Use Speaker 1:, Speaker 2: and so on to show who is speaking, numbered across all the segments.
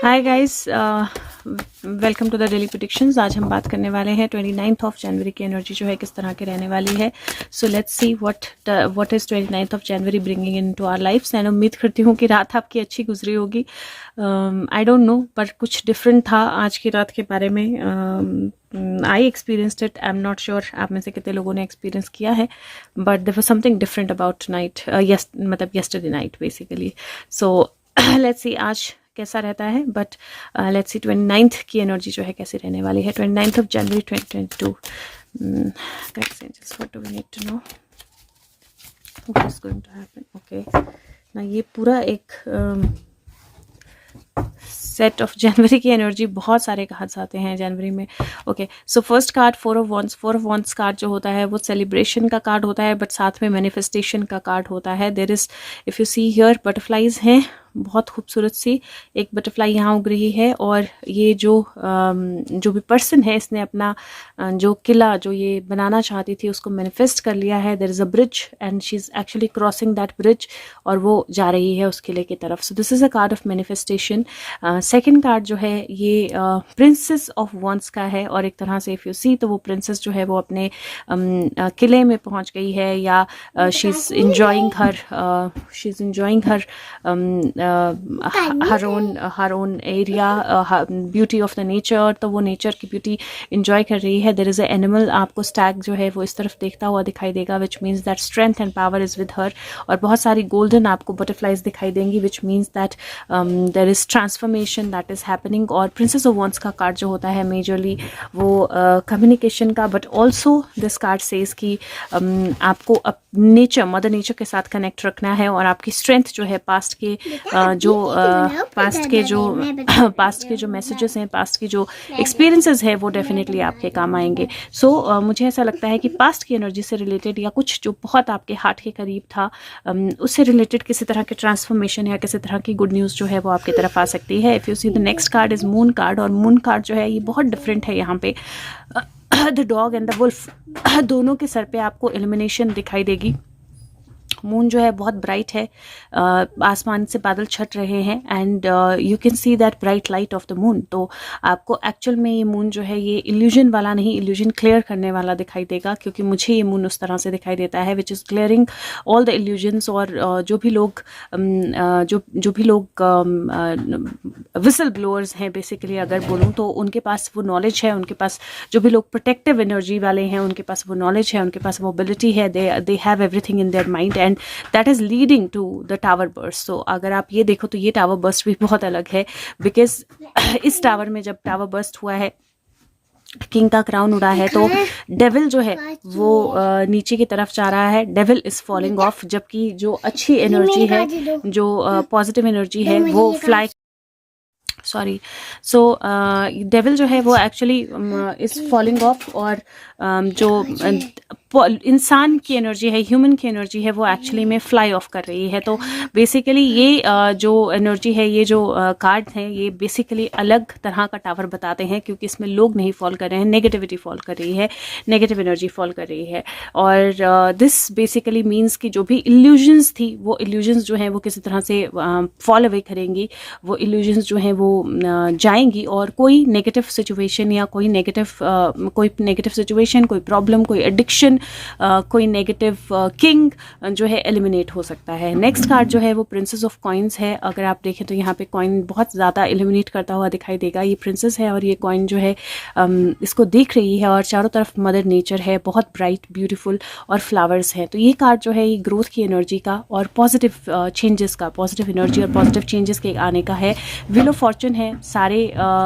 Speaker 1: Hi guys, welcome to the daily predictions. आज हम बात करने वाले हैं 29th ऑफ जनवरी की एनर्जी जो है किस तरह की रहने वाली है। So let's see what is 29th of January bringing into our lives. And उम्मीद करती हूँ कि रात आपकी अच्छी गुजरी होगी। आई डोंट नो, पर कुछ डिफरेंट था आज की रात के बारे में। I experienced it. I am not sure आप में से कितने लोगों ने एक्सपीरियंस किया है, but there was something different about night, मतलब yesterday night basically. So let's see आज कैसा रहता है। बट लेट्स सी 29th की एनर्जी जो है कैसी रहने वाली है। 29th of January 2022। What do we need to know, what is going to happen. Okay ना, ये पूरा एक सेट ऑफ जनवरी की एनर्जी, बहुत सारे कार्ड्स आते हैं जनवरी में। Okay, so first card 4 of wands. 4 of wands card जो होता है वो सेलिब्रेशन का कार्ड होता है, बट साथ में मैनिफेस्टेशन का कार्ड होता है। There is, if you see here, butterflies हैं, बहुत खूबसूरत सी एक बटरफ्लाई यहाँ उग रही है। और ये जो भी पर्सन है, इसने अपना जो किला जो ये बनाना चाहती थी उसको मैनिफेस्ट कर लिया है। There is a bridge and she is actually crossing that bridge, और वो जा रही है उस किले की तरफ। So this is a card of manifestation. Second card जो है ये प्रिंसेस ऑफ वॉन्ड्स का है, और एक तरह से इफ़ यू सी तो वो प्रिंसेस जो है वो अपने किले में पहुँच गई है, या she is enjoying her her own area, beauty of the nature. तो वो नेचर की ब्यूटी इंजॉय कर रही है। देयर इज़ अ एनिमल, आपको स्टैग जो है वो इस तरफ देखता हुआ दिखाई देगा, which means that strength and power is with her. और बहुत सारी गोल्डन आपको बटरफ्लाइज दिखाई देंगी, which means that there is transformation that is happening. और प्रिंसेस ऑफ वॉन्ड्स का कार्ड जो होता है मेजरली वो कम्युनिकेशन का, but also this card says कि आपको नेचर, मदर नेचर के साथ कनेक्ट रखना है, और आपकी स्ट्रेंथ जो है पास्ट के जो मैसेजेस हैं, पास्ट की जो एक्सपीरियंसेस है, वो डेफिनेटली आपके काम आएंगे। सो मुझे ऐसा लगता है कि पास्ट की एनर्जी से रिलेटेड, या कुछ जो बहुत आपके हार्ट के करीब था, उससे रिलेटेड किसी तरह के ट्रांसफॉर्मेशन या किसी तरह की गुड न्यूज़ जो है वो आपकी तरफ आ सकती है। If you see the next card is moon card, और मून कार्ड जो है ये बहुत डिफरेंट है। यहाँ पे the dog and the wolf दोनों के सर पे आपको इल्यूमिनेशन दिखाई देगी। मून जो है बहुत ब्राइट है, आसमान से बादल छट रहे हैं, and you can see that bright light of the moon. तो आपको एक्चुअल में ये मून जो है ये इल्यूजन वाला नहीं, इल्यूजन क्लियर करने वाला दिखाई देगा, क्योंकि मुझे ये मून उस तरह से दिखाई देता है which is clearing all the illusions. और जो भी लोग विसल ब्लोअर्स हैं बेसिकली, अगर बोलूँ तो उनके पास वो नॉलेज है, उनके पास जो भी लोग प्रोटेक्टिव एनर्जी वाले हैं उनके पास वो नॉलेज है, उनके पास मोबिलिटी है, they have everything in their mind, and that is leading to the tower burst. तो अगर आप ये देखो तो ये टावर बर्स्ट भी बहुत अलग है, बिकॉज इस टावर में जब टावर बर्स्ट हुआ है, किंग का क्राउन उड़ा है, तो डेविल जो है वो नीचे की तरफ जा रहा है, डेविल इज फॉलिंग ऑफ, जबकि जो अच्छी एनर्जी है, जो पॉजिटिव एनर्जी है वो फ्लाई, सॉरी, सो डेविल जो है वो एक्चुअली इज फॉलिंग ऑफ, और जो इंसान की एनर्जी है, ह्यूमन की एनर्जी है, वो एक्चुअली में फ्लाई ऑफ कर रही है। तो बेसिकली ये जो एनर्जी है, ये जो कार्ड हैं, ये बेसिकली अलग तरह का टावर बताते हैं, क्योंकि इसमें लोग नहीं फॉल कर रहे हैं, नेगेटिविटी फॉल कर रही है, नेगेटिव एनर्जी फॉल कर रही है। और दिस बेसिकली मीन्स कि जो भी इल्यूजन्स थी, वो इल्यूजन्स जो हैं वो किसी तरह से फॉल अवे करेंगी, वो इल्यूजन्स जो हैं वो जाएंगी, और कोई नेगेटिव सिचुएशन या कोई नेगेटिव सिचुएशन, कोई प्रॉब्लम, कोई एडिक्शन, कोई नेगेटिव किंग जो है एलिमिनेट हो सकता है। नेक्स्ट कार्ड जो है वो प्रिंसेस ऑफ कॉइन्स है। अगर आप देखें तो यहाँ पे कॉइन बहुत ज़्यादा एलिमिनेट करता हुआ दिखाई देगा। ये प्रिंसेस है और ये कॉइन जो है इसको देख रही है, और चारों तरफ मदर नेचर है, बहुत ब्राइट ब्यूटीफुल, और फ्लावर्स हैं। तो ये कार्ड जो है ये ग्रोथ की एनर्जी का और पॉजिटिव चेंजेस का, पॉजिटिव एनर्जी और पॉजिटिव चेंजेस के आने का है। व्हील ऑफ फॉर्चून है, सारे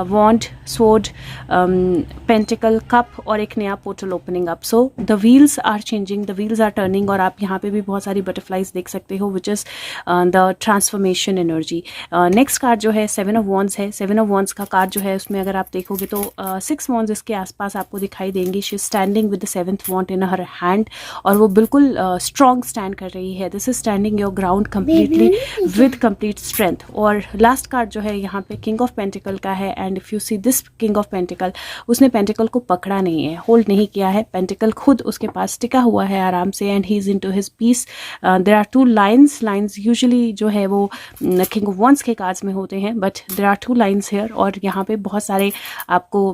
Speaker 1: वॉन्ड, स्वॉर्ड, पेंटिकल, कप, और एक नया portal opening up. So the wheels are changing, the wheels are turning, और आप यहाँ पे भी बहुत सारी बटरफ्लाइज देख सकते हो, which is the transformation energy. Next card जो है 7 ऑफ वॉन्ड्स है। 7 ऑफ वॉन्ड्स का कार्ड जो है उसमें अगर आप देखोगे तो 6 वॉन्ड्स इसके आसपास आपको दिखाई देंगी। She is standing with the 7th wand in her hand, और वो बिल्कुल स्ट्रॉन्ग स्टैंड कर रही है। This is standing your ground completely with complete strength. और लास्ट कार्ड जो है यहाँ पे किंग ऑफ पेंटिकल का है, and if you see this king of pentacle, उसने पेंटिकल को पकड़ा नहीं है, होल्ड नहीं किया है, पेंटिकल खुद उसके पास टिका हुआ है आराम से, and he is into his peace. There are 2 lines usually जो है वो किंग ऑफ वॉन्ड्स के कार्ड्स में होते हैं, but there are 2 lines here. और यहाँ पे बहुत सारे आपको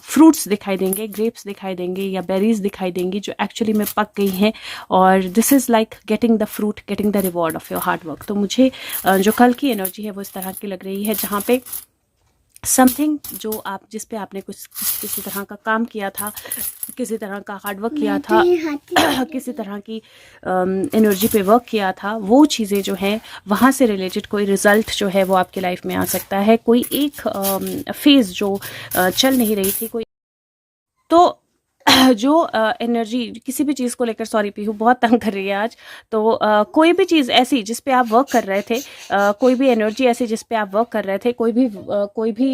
Speaker 1: फ्रूट्स दिखाई देंगे, ग्रेप्स दिखाई देंगे या बेरीज दिखाई देंगी जो एक्चुअली में पक गई हैं, और this is like getting the fruit, getting the reward of your hard work. तो मुझे जो कल की एनर्जी है वो इस तरह की लग रही है, जहाँ पे समथिंग जो आप जिस पे आपने कुछ किसी तरह का काम किया था, किसी तरह का हार्ड वर्क किया था, किसी तरह की एनर्जी पे वर्क किया था, वो चीज़ें जो हैं वहाँ से रिलेटेड कोई रिजल्ट जो है वो आपकी लाइफ में आ सकता है. कोई एक फेज़ जो चल नहीं रही थी, कोई तो जो एनर्जी किसी भी चीज़ को लेकर, सॉरी पीहू बहुत तंग कर रही है आज, तो कोई भी चीज़ ऐसी जिस पे आप वर्क कर रहे थे, कोई भी एनर्जी ऐसी जिस पे आप वर्क कर रहे थे, कोई भी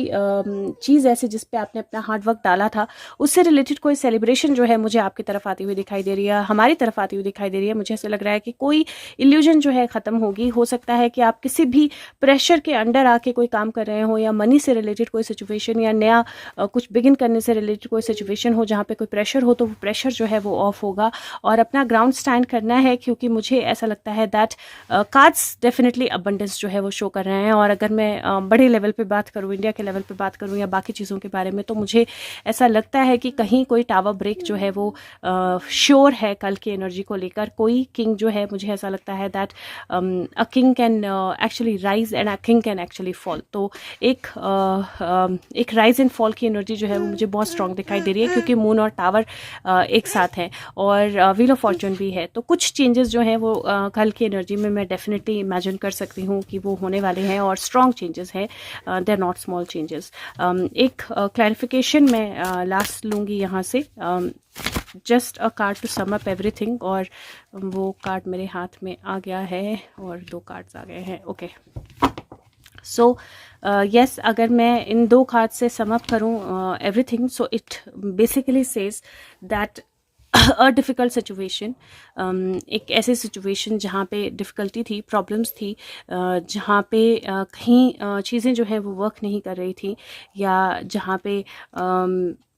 Speaker 1: चीज़ ऐसी जिस पे आपने अपना हार्ड वर्क डाला था, उससे रिलेटेड कोई सेलिब्रेशन जो है मुझे आपकी तरफ आती हुई दिखाई दे रही है, हमारी तरफ आती हुई दिखाई दे रही है. मुझे ऐसा लग रहा है कि कोई इल्यूजन जो है ख़त्म होगी. हो सकता है कि आप किसी भी प्रेशर के अंडर आके कोई काम कर रहे हो, या मनी से रिलेटेड कोई सिचुएशन, या नया कुछ बिगिन करने से रिलेटेड कोई सिचुएशन हो जहाँ पे कोई प्रेशर हो, तो वो प्रेशर जो है वो ऑफ होगा और अपना ग्राउंड स्टैंड करना है. क्योंकि मुझे ऐसा लगता है दैट कार्ड्स डेफिनेटली अबंडेंस जो है वो शो कर रहे हैं. और अगर मैं बड़े लेवल पे बात करूँ, इंडिया के लेवल पे बात करूँ या बाकी चीज़ों के बारे में, तो मुझे ऐसा लगता है कि कहीं कोई टावर ब्रेक जो है वो श्योर है कल की एनर्जी को लेकर. कोई किंग जो है, मुझे ऐसा लगता है that a king can actually rise and a king can actually fall. तो एक राइज एंड फॉल की एनर्जी जो है वो मुझे बहुत स्ट्रांग दिखाई दे रही है, क्योंकि मून और टावर एक साथ है और व्हील ऑफ फॉर्चून भी है. तो कुछ चेंजेस जो हैं वो कल की एनर्जी में मैं डेफिनेटली इमेजिन कर सकती हूँ कि वो होने वाले हैं, और स्ट्रॉन्ग चेंजेस हैं, they are not small changes. एक क्लैरिफिकेशन मैं लास्ट लूँगी यहाँ से, just a card to sum up everything. और वो कार्ड मेरे हाथ में आ गया है और 2 कार्ड्स आ गए हैं. ओके, सो यस, अगर मैं इन 2 कार्ड से सम अप करूँ everything, so it basically says that a difficult situation, एक ऐसी सिचुएशन जहाँ पे डिफ़िकल्टी थी, प्रॉब्लम्स थी, जहाँ पे कहीं चीज़ें जो हैं वो वर्क नहीं कर रही थी, या जहाँ पे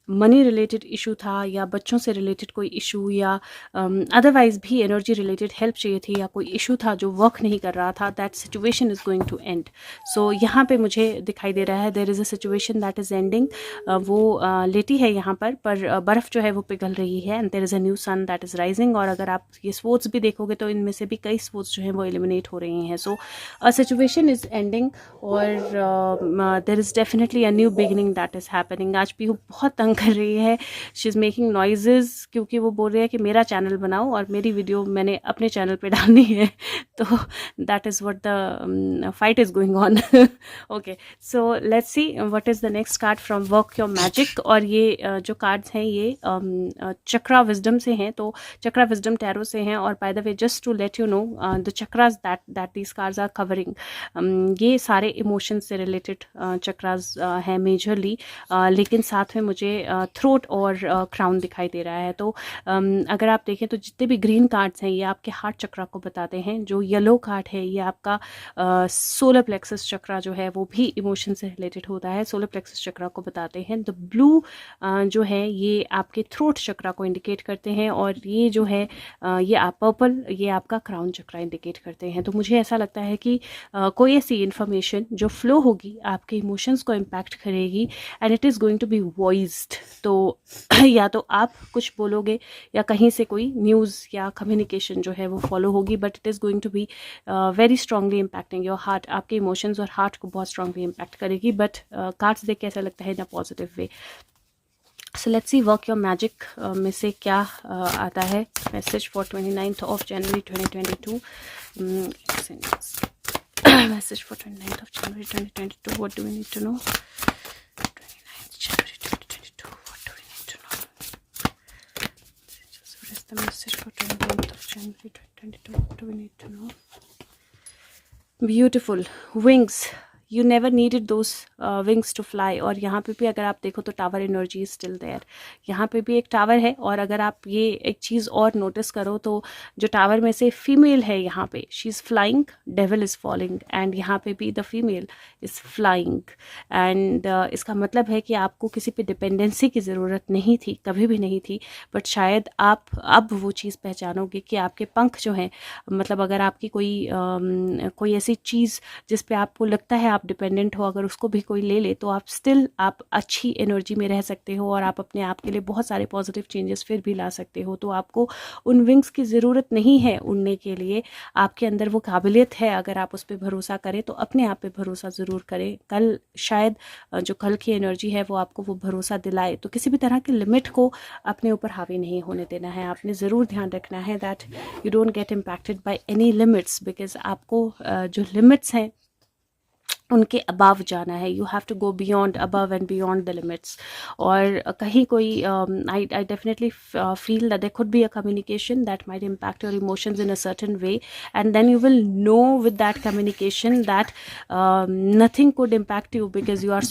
Speaker 1: मनी रिलेटेड इशू था, या बच्चों से रिलेटेड कोई इशू, या अदरवाइज भी एनर्जी रिलेटेड हेल्प चाहिए थी, या कोई इशू था जो वर्क नहीं कर रहा था. That situation is going to end. So यहाँ पे मुझे दिखाई दे रहा है there is a situation that is ending. वो लेटी है यहाँ पर बर्फ़ जो है वो पिघल रही है, and there is a new sun that is rising. और अगर आप ये स्पोर्ट्स भी देखोगे तो इनमें से भी कई स्पोर्ट्स जो हैं वो एलिमिनेट हो रही हैं. So a situation is ending, और there is definitely a new beginning that is happening. आज भी बहुत तंग कर रही है, शी इज़ मेकिंग नॉइजेज़, क्योंकि वो बोल रही है कि मेरा चैनल बनाओ और मेरी वीडियो मैंने अपने चैनल पे डालनी है. तो that is what the fight is going on. Okay, so let's see what is the next card from work your magic. और ये जो कार्ड्स हैं ये चक्रा विजडम से हैं, तो चक्रा विजडम टैरो से हैं. और by the way, just to let you know, the chakras that these cards are covering, ये सारे इमोशंस से रिलेटेड चक्रास हैं मेजरली, लेकिन साथ में मुझे थ्रोट और क्राउन दिखाई दे रहा है. तो अगर आप देखें तो जितने भी ग्रीन कार्ड्स हैं ये आपके हार्ट चक्रा को बताते हैं. जो येलो कार्ड है ये आपका सोलर प्लेक्सस चक्रा जो है वो भी इमोशन से रिलेटेड होता है, सोलर प्लेक्सस चक्रा को बताते हैं. द ब्लू जो है ये आपके थ्रोट चक्रा को इंडिकेट करते हैं, और ये जो है ये आप पर्पल, ये आपका क्राउन चक्रा इंडिकेट करते हैं. तो मुझे ऐसा लगता है कि कोई ऐसी इन्फॉर्मेशन जो फ्लो होगी आपके इमोशंस को इम्पैक्ट करेगी, and it is going to be voiced. तो या तो आप कुछ बोलोगे, या कहीं से कोई न्यूज़ या कम्युनिकेशन जो है वो फॉलो होगी, but it is going to be very strongly impacting your heart. आपके इमोशंस और हार्ट को बहुत स्ट्रांगली इम्पैक्ट करेगी, बट कार्ड्स देख के ऐसा लगता है in a positive way. So let's see work your magic में से क्या आता है. Message for 29th of January 2022. Message for 29th of January 2022. What do we need to know? 29th January 2022. What do we need to know? What is the message for 29th of January 2022? What do we need to know? Beautiful wings. You never needed those wings to fly. और यहाँ पे भी अगर आप देखो तो tower energy is still there, यहाँ पे भी एक टावर है। और अगर आप ये एक चीज़ और नोटिस करो तो जो टावर में से फीमेल है यहाँ पे, she is flying, devil is falling, and यहाँ पे भी the female is flying. And इसका मतलब है कि आपको किसी पे डिपेंडेंसी की ज़रूरत नहीं थी, कभी भी नहीं थी, बट शायद आप अब वो चीज़ पहचानोगे कि आपके पंख जो हैं, मतलब अगर आपकी कोई ऐसी चीज़ जिस पे आपको लगता है आप डिपेंडेंट हो, अगर उसको भी कोई ले ले तो आप स्टिल आप अच्छी एनर्जी में रह सकते हो और आप अपने आप के लिए बहुत सारे पॉजिटिव चेंजेस फिर भी ला सकते हो। तो आपको उन विंग्स की ज़रूरत नहीं है उड़ने के लिए, आपके अंदर वो काबिलियत है। अगर आप उस पर भरोसा करें तो अपने आप पे भरोसा ज़रूर करें। कल शायद जो कल की एनर्जी है वो आपको वो भरोसा दिलाए। तो किसी भी तरह की लिमिट को अपने ऊपर हावी नहीं होने देना है। आपने ज़रूर ध्यान रखना है that you don't get impacted by any limits, because आपको जो लिमिट्स हैं उनके अबाव जाना है। You have to go beyond, above and beyond the limits. और कहीं कोई I definitely feel that there could be a communication that might impact your emotions in a certain way, and then you will know with that communication that nothing could impact you because you are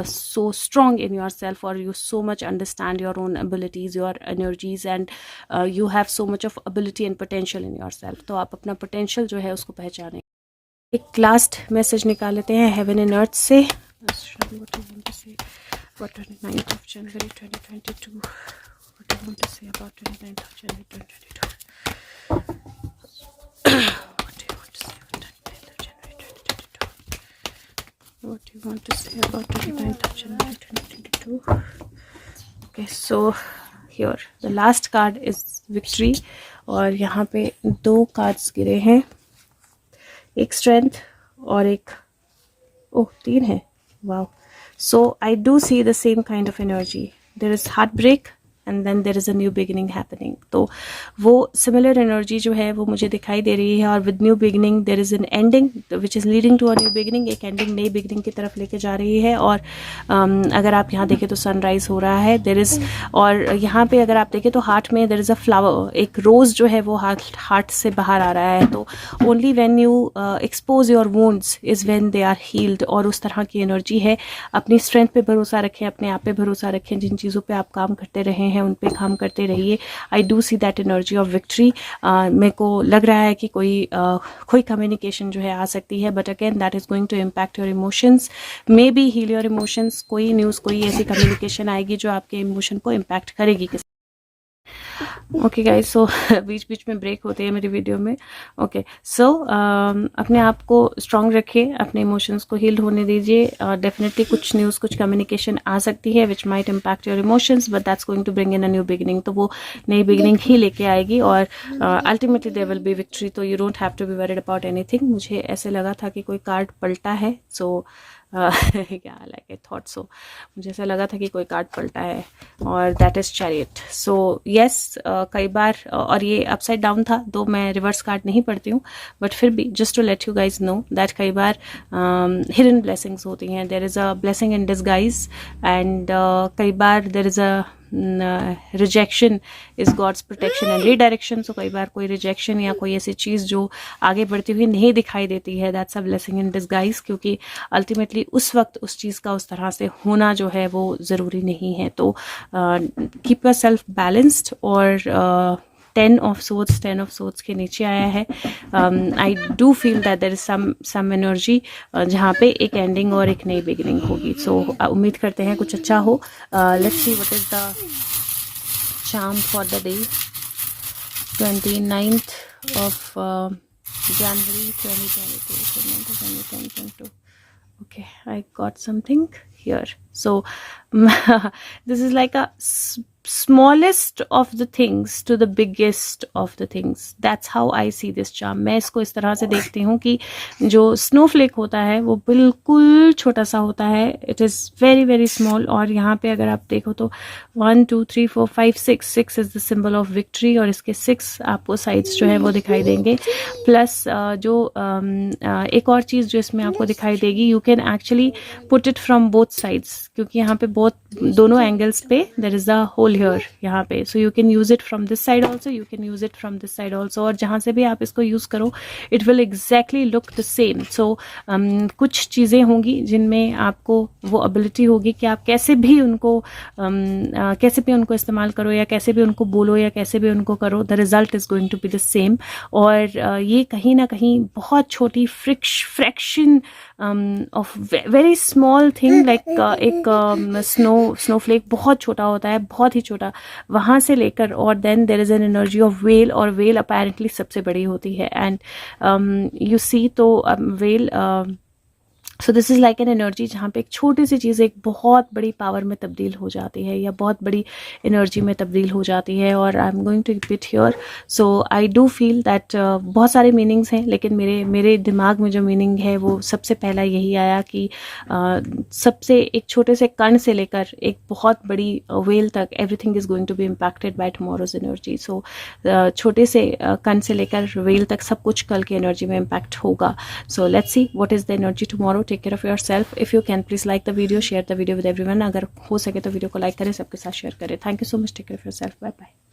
Speaker 1: so strong in yourself, or you so much understand your own abilities, your energies, and you have so much of ability and potential in yourself. तो आप अपना potential जो है उसको पहचानें। एक last message निकाल लेते हैं हेवन एंड अर्थ से। For 29th of January 2022, what do you want to say about 29th of January 2022? What do you want to say about 29th of January 2022? What do you want to say about 29th of January 2022? Okay, so here the last card is victory, और यहाँ पे 2 cards गिरे हैं, एक strength और एक 3 है। Wow, so I do see the same kind of energy. There is heart break and then there is a new beginning happening. तो वो सिमिलर एनर्जी जो है वो मुझे दिखाई दे रही है। और with new beginning there is an ending which is leading to a new beginning. एक एंडिंग नई बिगिनिंग की तरफ लेके जा रही है। और अगर आप यहाँ देखें तो सनराइज हो रहा है, देर इज़, और यहाँ पे अगर आप देखें तो हार्ट में देर इज़ अ फ्लावर, एक रोज़ जो है वो हार्ट से बाहर आ रहा है। तो only when you expose your wounds is when they are healed. और उस तरह की एनर्जी है। अपनी स्ट्रेंथ पे भरोसा रखें, अपने आप पे भरोसा रखें, जिन चीज़ों पे आप काम करते रहे हैं उन पे काम करते रहिए। आई do see that energy of victory. मेरे को लग रहा है कि कोई कम्युनिकेशन जो है आ सकती है, but again that is going to impact your emotions, may be heal your emotions. कोई न्यूज़, कोई ऐसी कम्युनिकेशन आएगी जो आपके इमोशन को इम्पैक्ट करेगी। ओके गाइज, सो बीच बीच में ब्रेक होते हैं मेरी वीडियो में। ओके, सो अपने आप को स्ट्रांग रखिए, अपने इमोशंस को हील होने दीजिए। डेफिनेटली कुछ न्यूज़, कुछ कम्युनिकेशन आ सकती है which might impact your emotions, but that's going to bring in a new beginning. तो वो नई बिगिनिंग ही लेके आएगी और ultimately there will be victory. तो you don't have to be worried about anything. मुझे ऐसे लगा था कि कोई कार्ड पलटा है, सो क्या लाइक आई थॉट सो, मुझे ऐसा लगा था कि कोई कार्ड पलटा है, और that is chariot. So yes, कई बार, और ये अपसाइड डाउन था, तो मैं रिवर्स कार्ड नहीं पढ़ती हूँ, बट फिर भी just to let you guys know that कई बार हिडन ब्लेसिंग्स होती हैं। There is a blessing in disguise, and कई बार there is a rejection is God's protection and redirection. So कई बार कोई रिजेक्शन या कोई ऐसी चीज़ जो आगे बढ़ती हुई नहीं दिखाई देती है, that's a blessing in disguise, क्योंकि अल्टीमेटली उस वक्त उस चीज़ का उस तरह से होना जो है वो ज़रूरी नहीं है। तो कीप योर सेल्फ बैलेंस्ड। और 10 ऑफ सोर्ट्स के नीचे आया है। I do feel that there is some energy जहाँ पे एक एंडिंग और एक नई बिगिनिंग होगी। सो उम्मीद करते हैं कुछ अच्छा हो। Let's see what is the charm for the day 29th of January 2022. Okay, I got something here. So this is like a smallest of the things to the biggest of the things. That's how I see this charm. मैं इसको इस तरह से देखती हूँ कि जो Snowflake होता है वो बिल्कुल छोटा सा होता है। It is very very small. और यहाँ पे अगर आप देखो तो 1 2 3 4 5 6 is the symbol of victory, और इसके 6 आपको साइड्स जो है वो दिखाई देंगे। प्लस जो एक और चीज़ जो इसमें आपको दिखाई देगी, you can actually put it from both sides, क्योंकि यहाँ पे दोनों एंगल्स पे there is a whole useful here यहाँ पे. So you can use it from this side also, you can use it from this side also, और जहाँ से भी आप इसको यूज़ करो it will exactly look the same. So कुछ चीज़ें होंगी जिनमें आपको वो एबिलिटी होगी कि आप कैसे भी उनको इस्तेमाल करो, या कैसे भी उनको बोलो, या कैसे भी उनको करो, the result is going to be the same. और ये कहीं ना कहीं बहुत छोटी fraction of very small thing, like एक स्नोफ्लेक बहुत छोटा होता है, बहुत ही छोटा, वहाँ से लेकर, और then there is an energy of well, और वेल अपेरेंटली सबसे बड़ी होती है. एंड यू सी, तो well, so this is like an energy जहाँ पे एक छोटी सी चीज़ एक बहुत बड़ी पावर में तब्दील हो जाती है, या बहुत बड़ी एनर्जी में तब्दील हो जाती है. और I am going to repeat here. So I do feel that बहुत सारे मीनिंग्स हैं, लेकिन मेरे दिमाग में जो मीनिंग है वो सबसे पहला यही आया कि सबसे एक छोटे से कण से लेकर एक बहुत बड़ी वेल तक, everything is going to be impacted by tomorrow's energy. So छोटे से कण से लेकर वेल तक सब कुछ कल की एनर्जी में इम्पैक्ट होगा. So let's see what is the energy tomorrow. Take care of yourself. If you can please like the video, share the video with everyone. अगर हो सके तो वीडियो को लाइक करें, सबके साथ शेयर करें. Thank you so much. Take care of yourself. Bye bye.